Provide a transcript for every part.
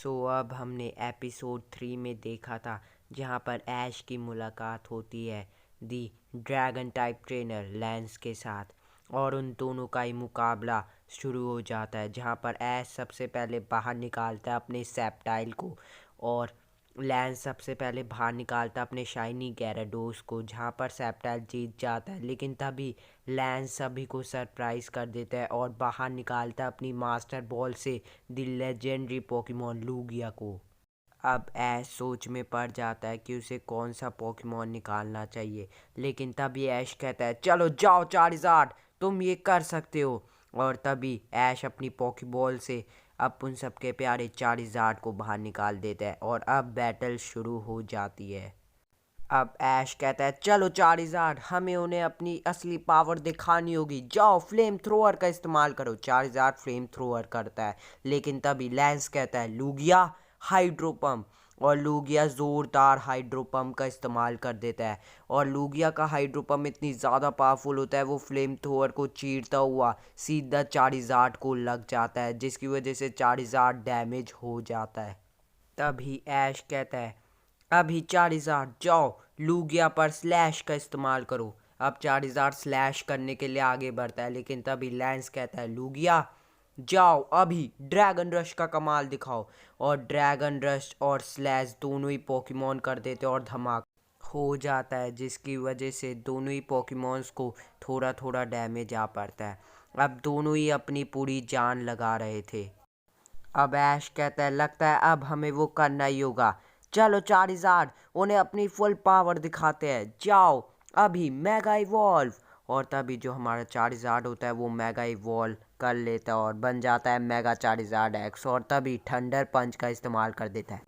अब हमने एपिसोड 3 में देखा था जहाँ पर ऐश की मुलाकात होती है दी ड्रैगन टाइप ट्रेनर लैंस के साथ। और उन दोनों का ही मुकाबला शुरू हो जाता है जहाँ पर ऐश सबसे पहले बाहर निकालता है अपने सेप्टाइल को और लैंस सबसे पहले बाहर निकालता है अपने शाइनी गैराडोस को, जहाँ पर सेप्टाइल जीत जाता है। लेकिन तभी लैंस सभी को सरप्राइज कर देता है और बाहर निकालता है अपनी मास्टर बॉल से द लेजेंडरी पोकेमॉन लूगिया को। अब ऐश सोच में पड़ जाता है कि उसे कौन सा पोकेमॉन निकालना चाहिए, लेकिन तभी ऐश कहता है चलो जाओ चार्जार्ड, तुम ये कर सकते हो। और तभी ऐश अपनी पोकेबॉल से अब उन सबके प्यारे चार्जार्ड को बाहर निकाल देता है और अब बैटल शुरू हो जाती है। अब ऐश कहता है चलो चार्जार्ड, हमें उन्हें अपनी असली पावर दिखानी होगी, जाओ फ्लेम थ्रोअर का इस्तेमाल करो। चार्जार्ड फ्लेम थ्रोअर करता है, लेकिन तभी लैंस कहता है लूगिया हाइड्रो पंप, और लूगिया ज़ोरदार हाइड्रो पंप का इस्तेमाल कर देता है। और लूगिया का हाइड्रो पंप इतनी ज़्यादा पावरफुल होता है वो फ्लेम थ्रोअर को चीरता हुआ सीधा चार्जार्ड को लग जाता है, जिसकी वजह से चार्जार्ड डैमेज हो जाता है। तभी ऐश कहता है अभी चार्जार्ड जाओ लूगिया पर स्लैश का इस्तेमाल करो। अब चार्जार्ड स्लैश करने के लिए आगे बढ़ता है, लेकिन तभी लैंस कहता है लूगिया जाओ अभी ड्रैगन रश का कमाल दिखाओ। और ड्रैगन रश और स्लैश दोनों ही पोकेमॉन कर देते और धमाका हो जाता है, जिसकी वजह से दोनों ही पोकेमॉन्स को थोड़ा थोड़ा डैमेज आ पड़ता है। अब दोनों ही अपनी पूरी जान लगा रहे थे। अब ऐश कहता है लगता है अब हमें वो करना ही होगा, चलो चार्जार्ड उन्हें अपनी फुल पावर दिखाते हैं, जाओ अभी मेगा इवॉल्व। और तभी जो हमारा चार्जार्ड होता है वो मेगा इवॉल्व कर लेता है और बन जाता है मेगा चार्जार्ड एक्स, और तभी थंडर पंच का इस्तेमाल कर देता है।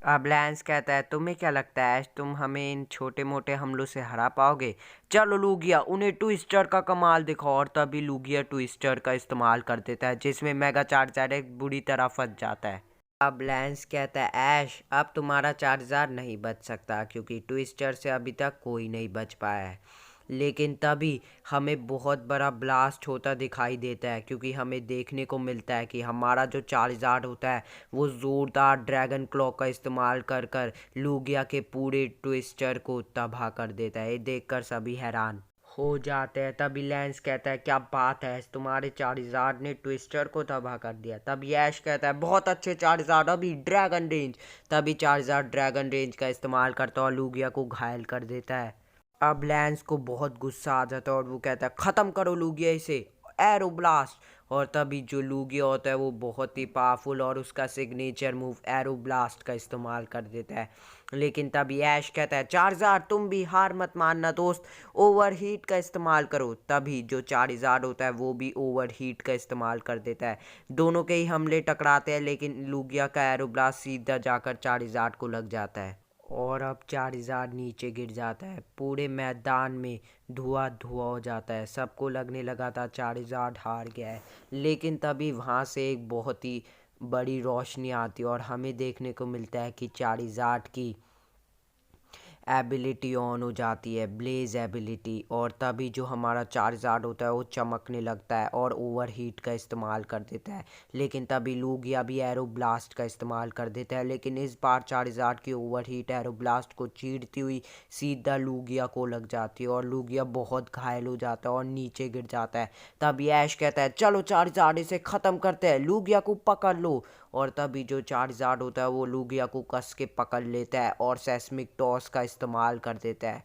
अब लैंस कहता है तुम्हें क्या लगता है ऐश, तुम हमें इन छोटे मोटे हमलों से हरा पाओगे? चलो लूगिया उन्हें ट्विस्टर का कमाल दिखाओ। और तभी लूगिया ट्विस्टर का इस्तेमाल कर देता है, जिसमें मेगा चार्जर बुरी तरह फंस जाता है। अब लैंस कहता है ऐश अब तुम्हारा चार्जर नहीं बच सकता, क्योंकि ट्विस्टर से अभी तक कोई नहीं बच पाया है। लेकिन तभी हमें बहुत बड़ा ब्लास्ट होता दिखाई देता है, क्योंकि हमें देखने को मिलता है कि हमारा जो चार्जार्ड होता है वो ज़ोरदार ड्रैगन क्लॉ का इस्तेमाल कर कर लूगिया के पूरे ट्विस्टर को तबाह कर देता है। ये देखकर सभी हैरान हो जाते हैं। तभी लैंस कहता है क्या बात है, तुम्हारे चार्जार्ड ने ट्विस्टर को तबाह कर दिया। तभी ऐश कहता है बहुत अच्छे चार्जार्ड, अभी ड्रैगन रेंज। तभी चार्जार्ड ड्रैगन रेंज का इस्तेमाल करता है और लूगिया को घायल कर देता है। अब लैंस को बहुत गुस्सा आ जाता है और वो कहता है ख़त्म करो लूगिया इसे, एरो ब्लास्ट। और तभी जो लूगिया होता है वो बहुत ही पावरफुल और उसका सिग्नेचर मूव एरो ब्लास्ट का इस्तेमाल कर देता है। लेकिन तभी ऐश कहता है चार्जार्ड तुम भी हार मत मानना दोस्त, ओवरहीट का इस्तेमाल करो। तभी जो चार्जार्ड होता है वो भी ओवरहीट का इस्तेमाल कर देता है। दोनों के ही हमले टकराते हैं, लेकिन लूगिया का एरो ब्लास्ट सीधा जाकर चार्जार्ड को लग जाता है और अब चार्जार्ड नीचे गिर जाता है। पूरे मैदान में धुआं धुआं हो जाता है, सबको लगने लगा था चार्जार्ड हार गया है। लेकिन तभी वहाँ से एक बहुत ही बड़ी रोशनी आती है और हमें देखने को मिलता है कि चार्जार्ड की एबिलिटी ऑन हो जाती है, ब्लेज एबिलिटी। और तभी जो हमारा चार्जार्ड होता है वो चमकने लगता है और ओवरहीट का इस्तेमाल कर देता है। लेकिन तभी लूगिया भी एरो ब्लास्ट का इस्तेमाल कर देता है, लेकिन इस बार चार्जार्ड की ओवरहीट एरो ब्लास्ट को चीरती हुई सीधा लूगिया को लग जाती है और लूगिया बहुत घायल हो जाता है और नीचे गिर जाता है। तभी ऐश कहता है चलो चार्जार्ड इसे ख़त्म करते हैं, लूगिया को पकड़ लो। और तभी जो चार्जार्ड होता है वो लूगिया को कस के पकड़ लेता है और सेस्मिक टॉस का इस्तेमाल कर देता है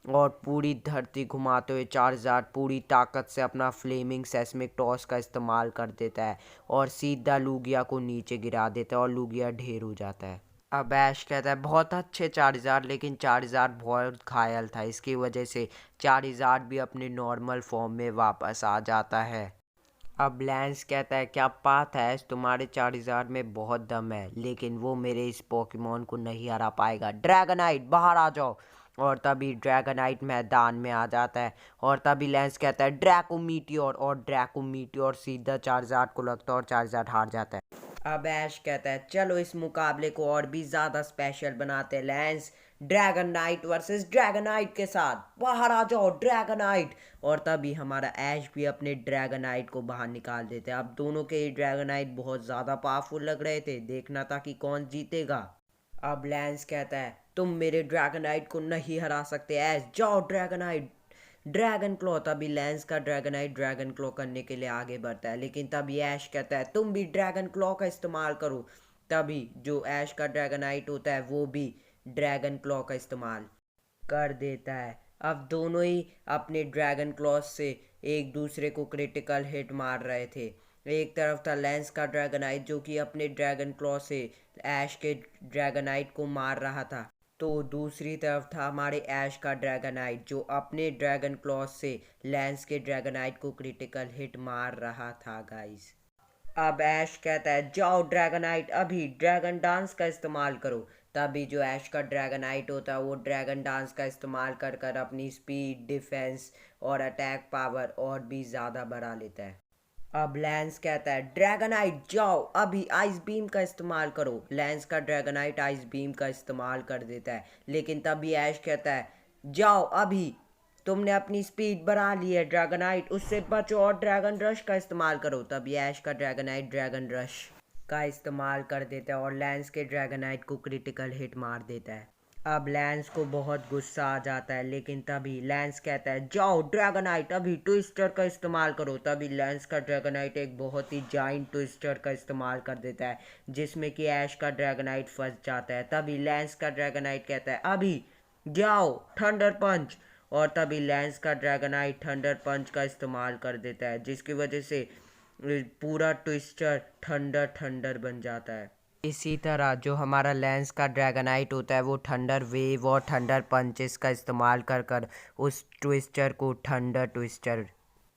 और पूरी धरती घुमाते हुए चार्जार्ड पूरी ताकत से अपना फ्लेमिंग सेस्मिक टॉस का इस्तेमाल कर देता है और सीधा लूगिया को नीचे गिरा देता है और लूगिया ढेर हो जाता है। अब ऐश कहता है बहुत अच्छे चार्जार्ड, लेकिन चार्जार्ड बहुत घायल था, इसकी वजह से चार्जार्ड भी अपने नॉर्मल फॉर्म में वापस आ जाता है। अब लैंस कहता है क्या बात है, तुम्हारे चार्जार्ड में बहुत दम है, लेकिन वो मेरे इस पोकेमॉन को नहीं हरा पाएगा, ड्रैगनाइट बाहर आ जाओ। और तभी ड्रैगनाइट मैदान में आ जाता है और तभी लैंस कहता है ड्रैको मीटियोर, और ड्रैको मीटियोर सीधा चार्जार्ड को लगता है और चार्जार्ड हार जाता है। अब ऐश कहता है चलो इस मुकाबले को और भी ज्यादा स्पेशल बनाते हैं। Lens dragon night versus Dragonite के साथ बाहर आ जाओ ड्रैगनाइट। और तभी हमारा ऐश भी अपने ड्रैगनाइट को बाहर निकाल देते हैं। अब दोनों के ही ड्रैगनाइट बहुत ज़्यादा पावरफुल लग रहे थे, देखना था कि कौन जीतेगा। अब लैंस कहता है तुम मेरे ड्रैगनाइट को नहीं हरा सकते ऐश, जाओ ड्रैगनाइट ड्रैगन क्लॉ। तभी लैंस का ड्रैगनाइट ड्रैगन क्लॉ करने के लिए आगे बढ़ता है, लेकिन तभी ऐश कहता है तुम भी ड्रैगन क्लॉ का इस्तेमाल करो। तभी जो ऐश का ड्रैगनाइट होता है वो भी ड्रैगन क्लॉ का इस्तेमाल कर देता है। अब दोनों ही अपने ड्रैगन क्लॉज से एक दूसरे को क्रिटिकल हिट मार रहे थे। एक तरफ था लेंस का ड्रैगनाइट जो कि अपने ड्रैगन क्लॉ से ऐश के ड्रैगनाइट को मार रहा था, तो दूसरी तरफ था हमारे ऐश का ड्रैगनाइट जो अपने ड्रैगन क्लॉज से लेंस के ड्रैगनाइट को क्रिटिकल हिट मार रहा था गाइस। अब ऐश कहता है जाओ ड्रैगनाइट अभी ड्रैगन डांस का इस्तेमाल करो। तभी जो ऐश का ड्रैगनाइट होता है वो ड्रैगन डांस का इस्तेमाल कर कर अपनी स्पीड, डिफेंस और अटैक पावर और भी ज़्यादा बढ़ा लेता है। अब लैंस कहता है ड्रैगनाइट जाओ अभी आइस बीम का इस्तेमाल करो। लैंस का ड्रैगनाइट आइस बीम का इस्तेमाल कर देता है, लेकिन तभी ऐश कहता है जाओ अभी तुमने अपनी स्पीड बढ़ा ली है ड्रैगनाइट, उससे बचो और ड्रैगन रश का इस्तेमाल करो। तभी ऐश का ड्रैगनाइट ड्रैगन रश का इस्तेमाल कर देता है और लैंस के ड्रैगनाइट को क्रिटिकल हिट मार देता है। अब लैंस को बहुत गुस्सा आ जाता है, लेकिन तभी लैंस कहता है जाओ ड्रैगनाइट अभी ट्विस्टर का इस्तेमाल करो। तभी लैंस का ड्रैगनाइट एक बहुत ही जाइंट ट्विस्टर का इस्तेमाल कर देता है, जिसमें कि ऐश का ड्रैगनाइट फंस जाता है। तभी लैंस का ड्रैगनाइट कहता है अभी जाओ थंडर पंच। और तभी लैंस का ड्रैगनाइट थंडर पंच का इस्तेमाल कर देता है, जिसकी वजह से पूरा ट्विस्टर थंडर थंडर बन जाता है। इसी तरह जो हमारा लेंस का ड्रैगनाइट होता है वो थंडर वेव और थंडर पंचेस का इस्तेमाल कर कर उस ट्विस्टर को थंडर ट्विस्टर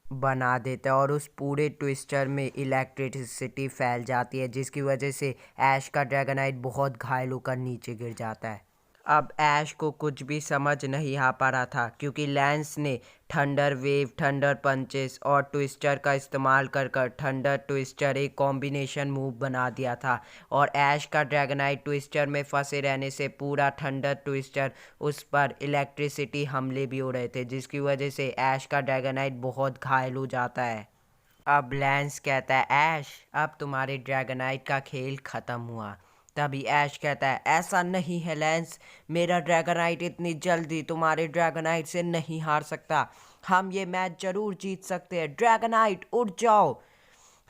बना देता है और उस पूरे ट्विस्टर में इलेक्ट्रिसिटी फैल जाती है, जिसकी वजह से ऐश का ड्रैगनाइट बहुत घायल होकर नीचे गिर जाता है। अब ऐश को कुछ भी समझ नहीं आ पा रहा था, क्योंकि लैंस ने थंडर वेव, थंडर पंचेस और ट्विस्टर का इस्तेमाल कर कर थंडर ट्विस्टर एक कॉम्बिनेशन मूव बना दिया था। और ऐश का ड्रैगनाइट ट्विस्टर में फंसे रहने से पूरा थंडर ट्विस्टर उस पर इलेक्ट्रिसिटी हमले भी हो रहे थे, जिसकी वजह से ऐश का ड्रैगनाइट बहुत घायल हो जाता है। अब लैंस कहता है ऐश अब तुम्हारे ड्रैगनाइट का खेल ख़त्म हुआ। तभी ऐश कहता है ऐसा नहीं है लैंस, मेरा ड्रैगनाइट इतनी जल्दी तुम्हारे ड्रैगनाइट से नहीं हार सकता, हम ये मैच जरूर जीत सकते हैं, ड्रैगनाइट उठ जाओ।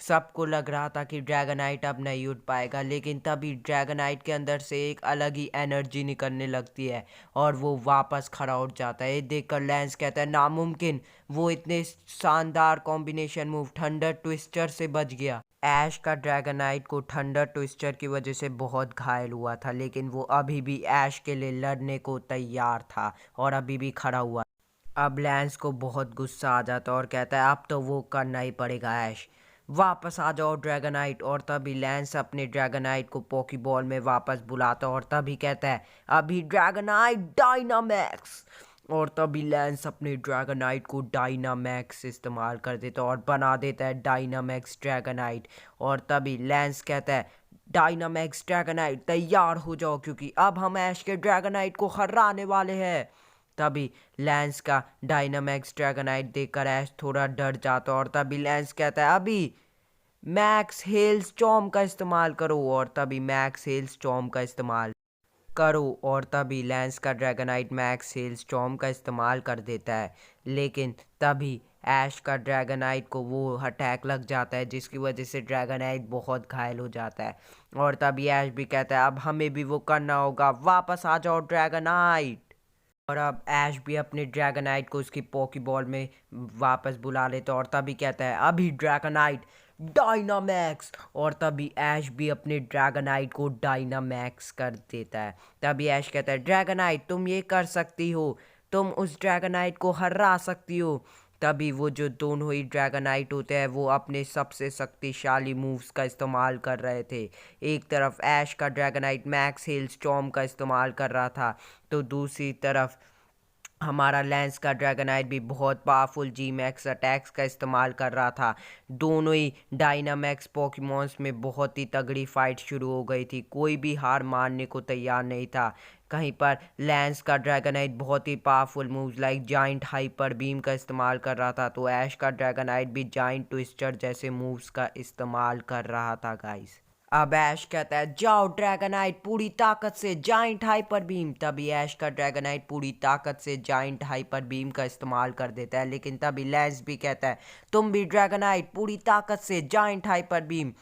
सबको लग रहा था कि ड्रैगनाइट अब नहीं उठ पाएगा, लेकिन तभी ड्रैगनाइट के अंदर से एक अलग ही एनर्जी निकलने लगती है और वो वापस खड़ा उठ जाता है। ये देखकर लैंस कहता है नामुमकिन, वो इतने शानदार कॉम्बिनेशन मूव थंडर ट्विस्टर से बच गया। ऐश का ड्रैगनाइट को थंडर ट्विस्टर की वजह से बहुत घायल हुआ था, लेकिन वो अभी भी ऐश के लिए लड़ने को तैयार था और अभी भी खड़ा हुआ। अब लैंस को बहुत गुस्सा आ जाता है और कहता है अब तो वो करना ही पड़ेगा ऐश, वापस आ जाओ ड्रैगनाइट। और तभी लैंस अपने ड्रैगनाइट को पोकीबॉल में वापस बुलाता है और तभी कहता है अभी ड्रैगनाइट डायनामैक्स। और तभी लैंस अपने ड्रैगनाइट को डायनामैक्स इस्तेमाल कर देता है और बना देता है डायनामैक्स ड्रैगनाइट। और तभी लैंस कहता है डायनामैक्स ड्रैगनाइट तैयार हो जाओ, क्योंकि अब हम ऐश के ड्रैगनाइट को हराने वाले हैं। तभी लैंस का डायनामैक्स ड्रैगनाइट देखकर ऐश थोड़ा डर जाता है और तभी लैंस कहता है अभी मैक्स हेल स्टॉर्म का इस्तेमाल करो। और तभी मैक्स हेल स्टॉर्म का इस्तेमाल करो और तभी लैंस का ड्रैगनाइट मैक्स हेल स्टॉर्म का इस्तेमाल कर देता है, लेकिन तभी ऐश का ड्रैगनाइट को वो अटैक लग जाता है, जिसकी वजह से ड्रैगनाइट बहुत घायल हो जाता है। और तभी ऐश भी कहता है अब हमें भी वो करना होगा, वापस आ जाओ ड्रैगनाइट। और अब ऐश भी अपने ड्रैगनाइट को उसकी पोकीबॉल में वापस बुला लेता है और तभी कहता है अभी ड्रैगनाइट डायनामैक्स। और तभी ऐश भी अपने ड्रैगनाइट को डायनामैक्स कर देता है। तभी ऐश कहता है ड्रैगनाइट तुम ये कर सकती हो, तुम उस ड्रैगनाइट को हरा सकती हो। तभी वो जो दोनों ही ड्रैगनाइट होते हैं वो अपने सबसे शक्तिशाली मूव्स का इस्तेमाल कर रहे थे। एक तरफ ऐश का ड्रैगनाइट मैक्स हेल स्टॉर्म का इस्तेमाल कर रहा था, तो दूसरी तरफ हमारा लेंस का ड्रैगनाइट भी बहुत पावरफुल जी मैक्स अटैक्स का इस्तेमाल कर रहा था। दोनों ही डायनामैक्स पोकेमॉन्स में बहुत ही तगड़ी फाइट शुरू हो गई थी, कोई भी हार मानने को तैयार नहीं था। कहीं पर लेंस का ड्रैगनाइट बहुत ही powerful moves like giant hyper beam का इस्तेमाल कर रहा था, तो ऐश का ड्रैगनाइट भी जाइंट ट्विस्टर जैसे मूव्स का इस्तेमाल कर रहा था गाइस। अब ऐश कहता है जाओ ड्रैगनाइट पूरी ताकत से जाइंट हाइपर बीम। तभी ऐश का ड्रैगनाइट पूरी ताकत से जाइंट हाइपर बीम का इस्तेमाल कर देता है, लेकिन तभी लेंस भी कहता है तुम भी ड्रैगनाइट पूरी ताकत से जाइंट हाइपर बीम।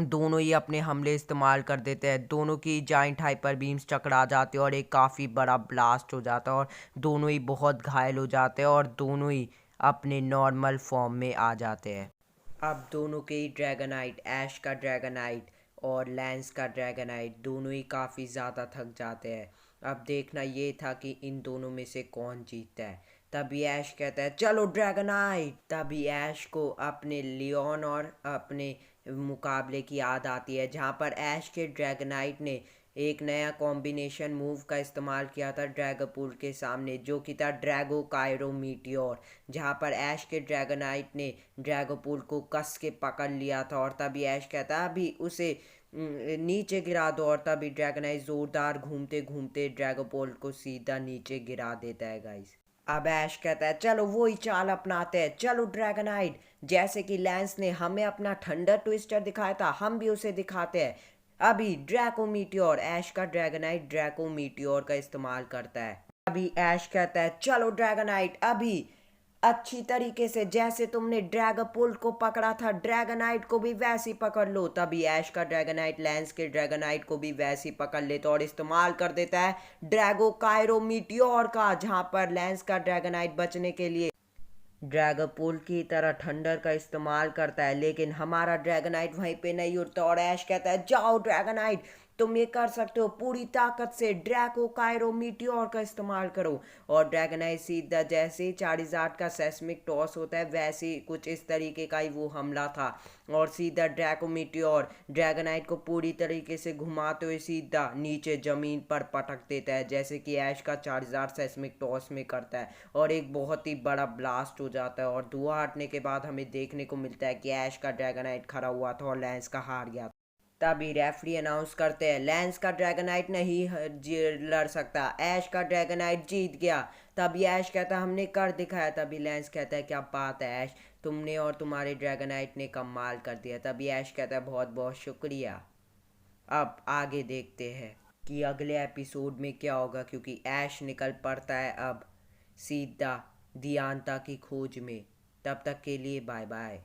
दोनों ही अपने हमले इस्तेमाल कर देते हैं, दोनों की जाइंट हाइपर बीम्स टकरा जाते हैं और एक काफ़ी बड़ा ब्लास्ट हो जाता है और दोनों ही बहुत घायल हो जाते हैं और दोनों ही अपने नॉर्मल फॉर्म में आ जाते हैं। अब दोनों के ही ड्रैगनाइट, ऐश का ड्रैगनाइट और लैंस का ड्रैगनाइट, दोनों ही काफ़ी ज़्यादा थक जाते हैं। अब देखना ये था कि इन दोनों में से कौन जीतता है। तभी ऐश कहता है चलो ड्रैगनाइट। तभी ऐश को अपने लियोन और अपने मुकाबले की याद आती है, जहाँ पर ऐश के ड्रैगनाइट ने एक नया कॉम्बिनेशन मूव का इस्तेमाल किया था ड्रैगोपुल के सामने, जो कि था ड्रैगो कायरो मीटियोर। जहाँ पर ऐश के ड्रैगनाइट ने ड्रैगोपुल को कस के पकड़ लिया था और तभी ऐश कहता है अभी उसे नीचे गिरा दो, और तभी ड्रैगनाइट जोरदार घूमते घूमते ड्रैगोपोल को सीधा नीचे गिरा देता है गाइस। अब ऐश कहता है चलो वही चाल अपनाते हैं, चलो ड्रैगनाइट, जैसे कि लैंस ने हमें अपना थंडर ट्विस्टर दिखाया था हम भी उसे दिखाते हैं। अभी ड्रैको मीटियोर, ऐश का ड्रैगनाइट ड्रैको मीटियोर का इस्तेमाल करता है। अभी ऐश कहता है चलो ड्रैगनाइट अभी अच्छी तरीके से जैसे तुमने ड्रैगोपुल को पकड़ा था ड्रैगनाइट को भी वैसे ही पकड़ लो। तभी ऐश का ड्रैगनाइट लैंस के ड्रैगनाइट को भी वैसे ही पकड़ लेता और इस्तेमाल कर देता है ड्रैगो कायरो मीटियोर का, जहां पर लैंस का ड्रैगनाइट बचने के लिए ड्रैगोपुल की तरह थंडर का इस्तेमाल करता है, लेकिन हमारा ड्रैगनाइट वहीं पे नहीं उठता और ऐश कहता है जाओ ड्रैगनाइट तुम ये कर सकते हो, पूरी ताकत से ड्रैको कायरो मीटियोर का इस्तेमाल करो। और ड्रैगनाइट सीधा जैसे ही चारिजार्ड का सेस्मिक टॉस होता है वैसे ही कुछ इस तरीके का ही वो हमला था, और सीधा ड्रैको मीटियोर ड्रैगनाइट को पूरी तरीके से घुमाते हुए सीधा नीचे जमीन पर पटक देता है, जैसे कि ऐश का चारिजार्ड सेस्मिक टॉस में करता है, और एक बहुत ही बड़ा ब्लास्ट हो जाता है। और धुआं हटने के बाद हमें देखने को मिलता है कि ऐश का ड्रैगनाइट खड़ा हुआ था और लैंस का हार गया। तभी रेफरी अनाउंस करते हैं लैंस का ड्रैगनाइट नहीं लड़ सकता, ऐश का ड्रैगनाइट जीत गया। तभी ऐश कहता हमने कर दिखाया। तभी लैंस कहता है क्या बात है ऐश, तुमने और तुम्हारे ड्रैगनाइट ने कमाल कर दिया। तभी ऐश कहता है बहुत बहुत शुक्रिया। अब आगे देखते हैं कि अगले एपिसोड में क्या होगा, क्योंकि ऐश निकल पड़ता है अब सीधा दियांता की खोज में। तब तक के लिए बाय बाय।